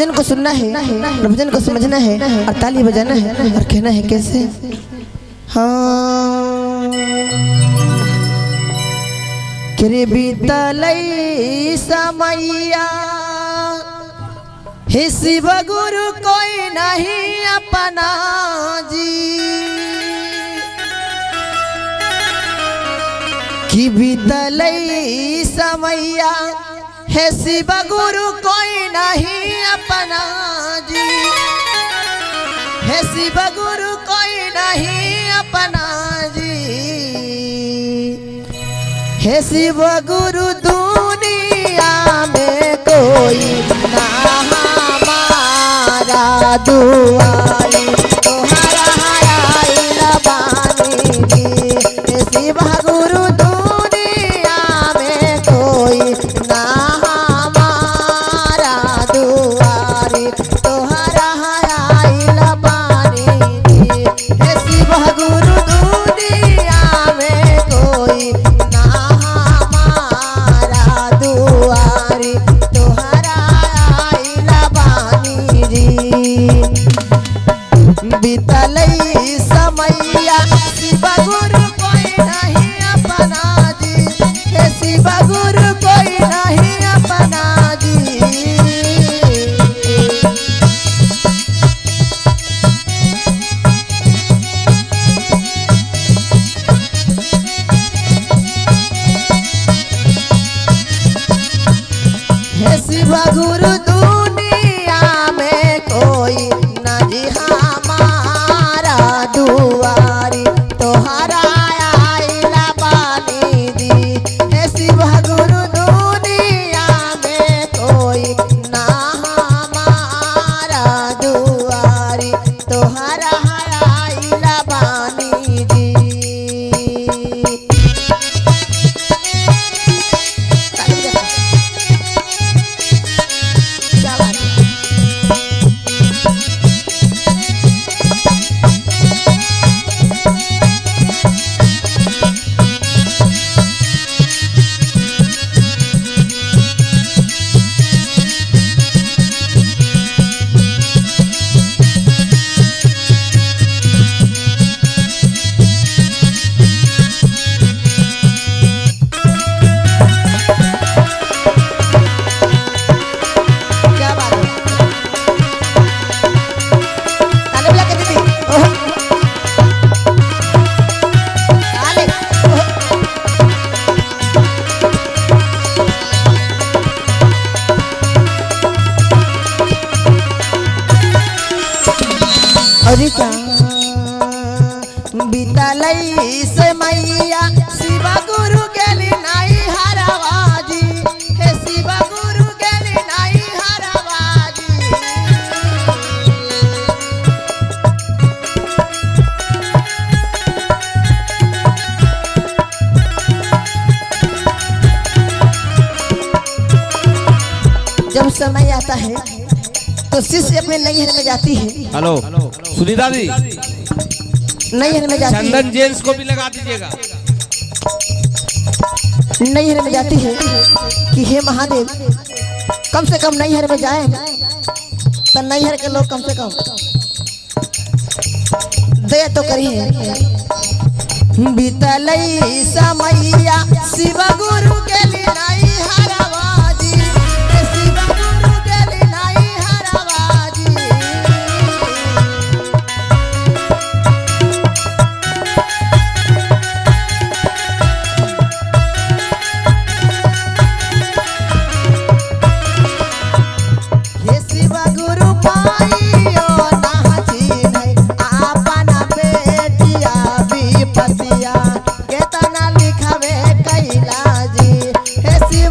भजन को सुनना है और भजन को समझना है और ताली बजाना है और कहना है कैसे। हाँ करे बीतलई समैया हे शिव गुरु कोई नहीं अपना जी कि बीतलई समैया हे शिव गुरु कोई नहीं अपना जी हे शिव गुरु कोई नहीं अपना जी हे शिव गुरु दुनिया में कोई ना हमारा दुआरी तोहरा आइला बानी जी हे शिव गुरु दुनिया में कोई ना हमारा दुआरी तोहरा आइला बानी जी हे शिव गुरु दुनिया में कोई ना हमारा दुआरी तोहरा आइला बानी जी बीतलई समैया शिव गुरु कोई नहीं अपना जी हे शिव गुरु कोई नहीं अपना जी हे शिव गुरु दुनिया में कोई नहीं हमारा दुआरी तोहरा आइला बानी जी हे शिव गुरु दुनिया में कोई ना हमारा दुआरी तोहरा आइला बानी जी। क्या बात है? क्या बात है? ताली बजा के दीदी ओह ताली अरे क्या बीतलई से मैया शिव गुरु गेली नहीं हरवाजी हे शिव गुरु गेली नहीं हरवाजी जब समय आता है तो शिष्य अपने नैहर में जाती है। हेलो सुनीता दी, नैहर में जाती है चंदन जेंट्स को भी लगा दीजिएगा। नैहर में जाती है कि हे महादेव कम से कम नैहर में जाए तो नैहर के लोग कम से कम दया तो करिए। बीतलई समैया शिव गुरु के लिए नहीं हरवाजी हे शिव गुरु के लिए नहीं हरवाजी हे शिव गुरु पाइयो नाची नहीं आपना बेटिया विपतिया केतना लिखावे कैला जी हे शिव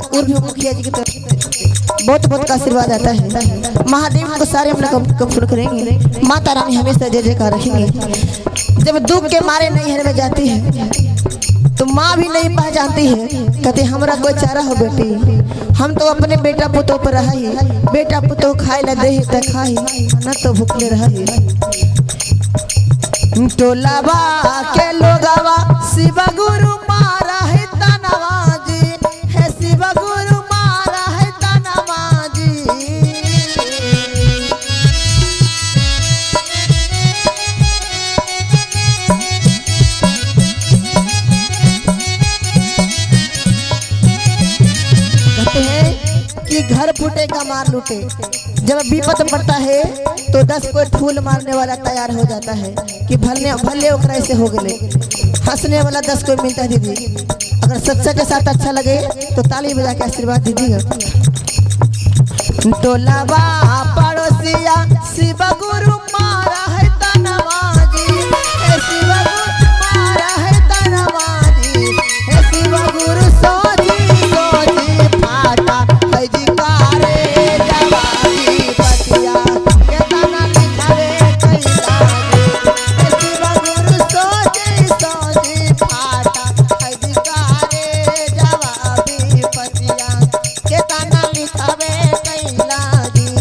और भी मुखिया जी की तरफ बहुत बहुत का आशीर्वाद आता है। महादेव को सारे अपना कबूल करेंगे। माता रानी हमेशा जय जयकार रखेंगे। जब दुख के मारे नैहर में जाती है तो माँ भी नहीं पहचानती है, कहते हमरा कोई चारा हो बेटी, हम तो अपने बेटा पुतों पर रहा ही, बेटा पुतों खाए ला दे त खाई न तो भूखले रहा टोलावा के लोगावा शिव गुरु मारा है तनवा जी, है शिव गुरु मारा है तनवा जी। कहते हैं कि घर फूटे का मार लूटे, जब विपत पड़ता है तो 10 कोई फूल मारने वाला तैयार हो जाता है कि भले भले ओकरा ऐसे हो गए। हंसने वाला 10 कोई मिलता है दीदी। अगर सच्चा के साथ अच्छा लगे तो ताली बजा के आशीर्वाद दीजिएगा। टोलावा पड़ोसिया शिव गुरु मारा है तनवा जी, हे शिव गुरु मारा है तनवा जी, हे शिव गुरु सोजी सोजी फाटा है जी कारे जवानी पतिया के तना लिखावे कैला जी, हे शिव गुरु सोजी सोजी फाटा है जी कारे जवानी पतिया के तना लिखावे कैला जी।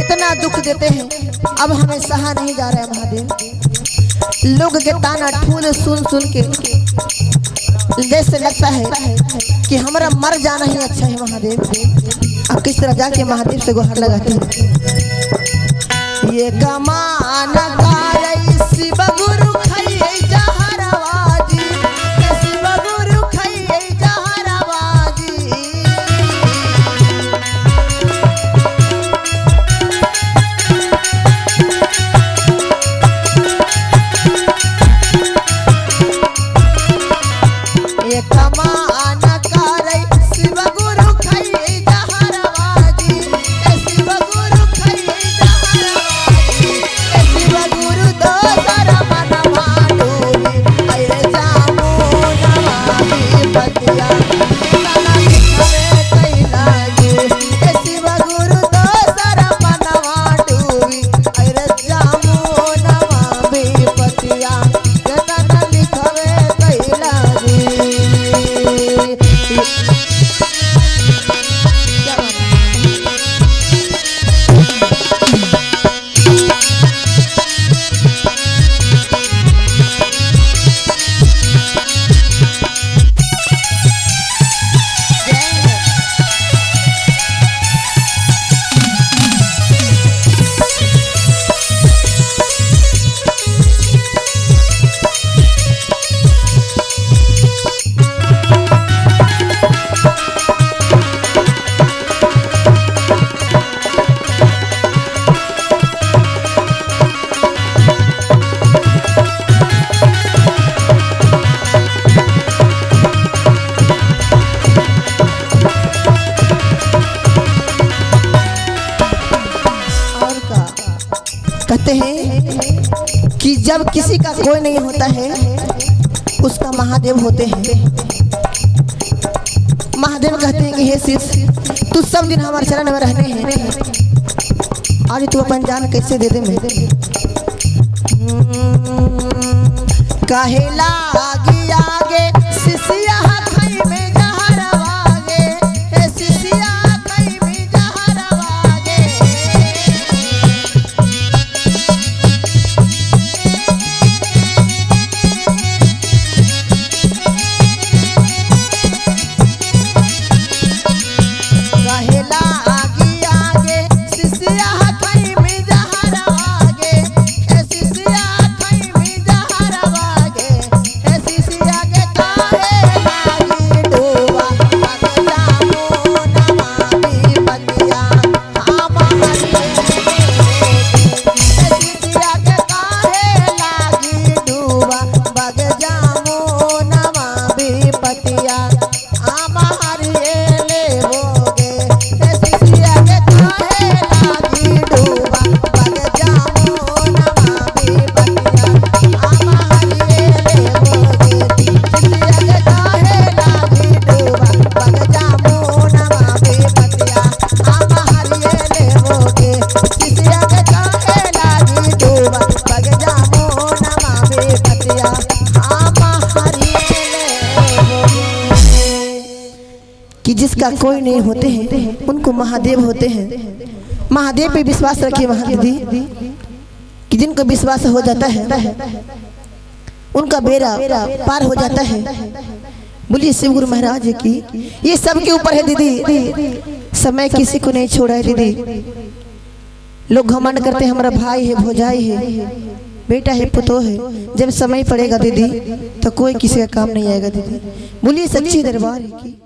इतना दुख देते हैं, अब हमें सहा नहीं जा रहा है महादेव। लोग के ताना ठूल सुन सुन के जैसे लगता है कि हमारा मर जाना ही अच्छा है महादेव। अब किस तरह जाके महादेव से गुहार लगाते हैं। ये कमान कारई शिव गुरु खइए जहरवा जी, शिव गुरु खइए जहरवा जी। कमान करई शिव गुरु खइए जहरवा जी, शिव गुरु खइए जहरवा जी, शिव गुरु दोसर मन माडूरी अरे जामू नवाबी बतिया तना लिखवे कैला जी, शिव गुरु दोसर मन माडूरी अरे जामू नवाबी बतिया तना लिखवे कैला जी। कहते हैं कि जब किसी का कोई नहीं होता है उसका महादेव होते हैं। महादेव कहते हैं कि हे शिष्य तू सब दिन हमारे चरण में रहने हैं, आज तू अपन जान कैसे दे दे मैं काहे लागी आगे सिसिया खई में जहरवागे ए सिसिया खई में जहरवागे काहे लागी आगे सिसिया खई में जहरवागे ए सिसिया खई में जहरवागे ए सिसिया के काहे लागी डोबा पग जामो नमामि बतिया हमारी ए सिसिया के काहे लागी डोबा पग जामो नमामि बतिया हमारी ले होगे ए सिसिया के काहे लागी डोबा पग जामो नमामि बतिया हमारी ले होगे सिसिया के काहे लागी डोबा पग जामो नमामि बतिया हमारी ले होगे सिसिया के काहे लागी डोबा पग जामो नमामि बतिया हमारी ले होगे कि जिसका कोई नहीं होते हैं उनको महादेव होते हैं। महादेव पे विश्वास रखिए महादीदी कि जिनको विश्वास हो जाता है उनका बेड़ा पार हो जाता है। बोलिए शिव गुरु महाराज की। ये सबके ऊपर है दीदी, समय किसी को नहीं छोड़ा है दीदी। लोग घमंड करते हैं हमारा भाई है भौजाई है बेटा है पुतो है, जब समय पड़ेगा दीदी तो कोई किसी का काम नहीं आएगा दीदी। बोलिए सच्ची दरबार की।